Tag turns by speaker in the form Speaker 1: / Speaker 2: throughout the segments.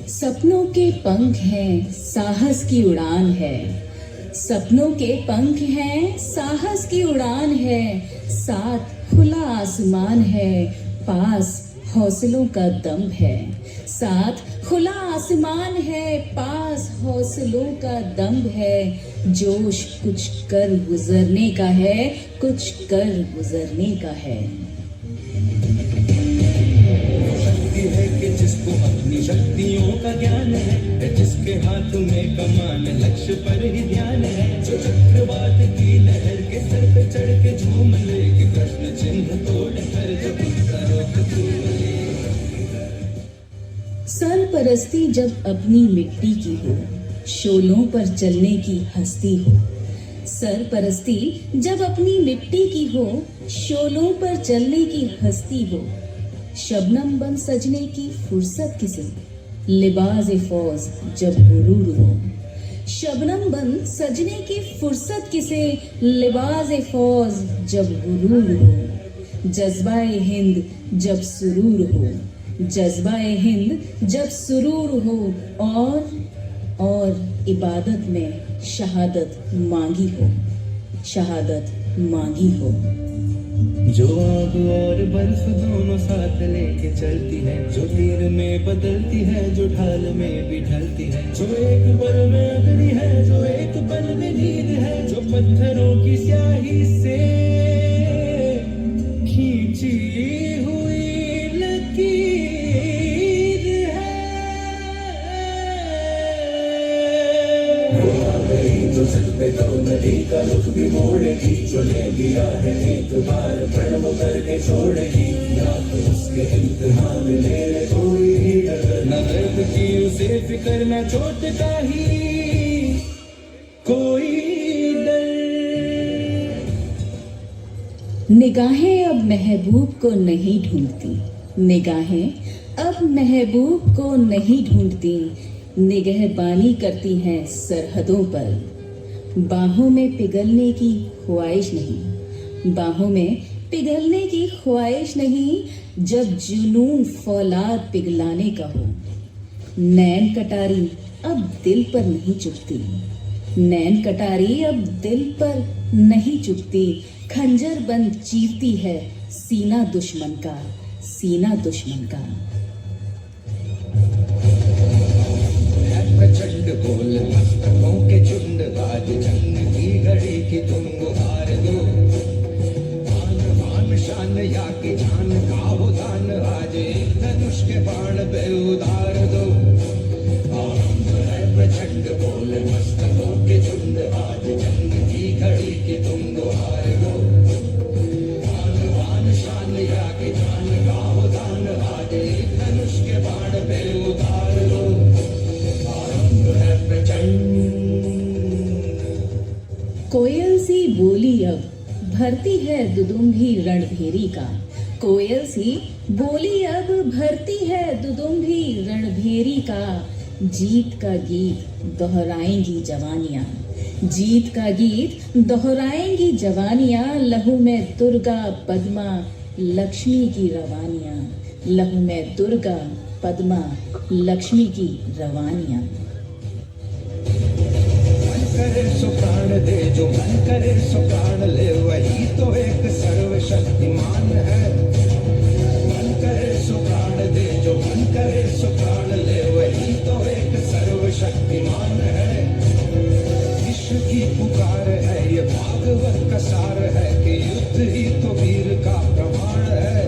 Speaker 1: सपनों के पंख हैं, साहस की उड़ान है। सपनों के पंख हैं, साहस की उड़ान है। साथ खुला आसमान है, पास हौसलों का दम है। साथ खुला आसमान है, पास हौसलों का दम है। जोश कुछ कर गुजरने का है, कुछ कर गुजरने का है।
Speaker 2: है कि जिसको अपनी शक्तियों का ज्ञान है, जिसके हाथ में कमान लक्ष्य पर ही ध्यान है, जो चक्रवात की लहर के सर पे चढ़ के झूम ले, कि प्रश्न चिन्ह तोड़ कर जब
Speaker 1: सरपरस्ती जब अपनी मिट्टी की हो, शोलों पर चलने की हस्ती हो। सरपरस्ती जब अपनी मिट्टी की हो, शोलों पर चलने की हस्ती हो। शबनम बन सजने की फुर्सत किसे, लिबाज़े फौज जब गुरूर हो। शबनम बन सजने की फुर्सत किसे, लिबाज़े फौज जब गुरूर हो। जज्बाए हिंद जब सुरूर हो, जज्बाए हिंद जब सुरूर हो। और इबादत में शहादत मांगी हो, शहादत मांगी हो।
Speaker 2: जो आग और बर्फ दोनों साथ लेके चलती है, जो तीर में बदलती है, जो ढाल में भी ढलती है, जो एक पल में अग्नि है, जो एक पल में नींद है, जो पत्थरों की स्याही से खींची हुई लकीर है। वो आ गई जो सच पे तो नदी का रुख भी मोड़ेगी, जो ले लिया है एक बार प्रण वो करके छोड़ेगी। या तो उसके इम्तिहान ले कोई ही डर, न दर्द की उसे फिक्र, न चोट का ही कोई डर।
Speaker 1: निगाहें अब महबूब को नहीं ढूंढती, निगाहें अब महबूब को नहीं ढूंढती। निगहबानी करती हैं सरहदों पर। बाहों में पिघलने की ख्वाहिश नहीं, बाहों में पिघलने की ख्वाहिश नहीं। जब जुनून फौलाद पिघलाने का हो। नैन कटारी अब दिल पर नहीं चुभती, नैन कटारी अब दिल पर नहीं चुभती। खंजर बंद चीरती है सीना दुश्मन का, सीना दुश्मन का।
Speaker 2: प्रचंड बोल मस्तकों के झुंड, आज जंग की घड़ी की तुम गुहार दो। मान मान शान या की जान का हो दान, आज एक धनुष के बाण पे उतार दो। प्रचंड बोल मस्तकों के झुंड, आज जंग की घड़ी की तुम गुहार दो। मान मान शान या की जान का हो दान, आज एक धनुष के बाण पे उतार दो।
Speaker 1: कोयल सी बोली अब भरती है दुदुम्भी रणभेरी का। कोयल सी बोली अब भरती है दुदुम्भी रणभेरी का। जीत का गीत दोहराएंगी जवानियां, जीत का गीत दोहराएंगी जवानियां। लहू में दुर्गा पद्मा लक्ष्मी की रवानियां, लहू में दुर्गा पद्मा लक्ष्मी की रवानियां।
Speaker 2: करे सो प्राण दे, जो मन करे सो प्राण ले, वही तो एक सर्वशक्तिमान है। मन करे सो प्राण दे, जो मन करे सो प्राण ले, वही तो एक सर्वशक्तिमान है। विश्व की पुकार है ये भागवत का सार है, कि युद्ध ही तो वीर का प्रमाण है।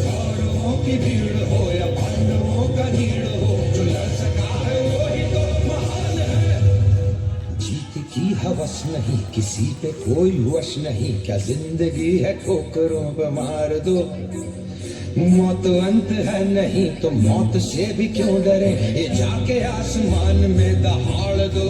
Speaker 2: कौरवों की भीड़ हो या पांडवों का नीड़ हो, जो लड़ सका है वही तो महान बस नहीं, किसी पे कोई वश नहीं, क्या जिंदगी है ठोकरों पे मार दो। मौत अंत है नहीं तो मौत से भी क्यों डरे, ये जाके आसमान में दहाड़ दो।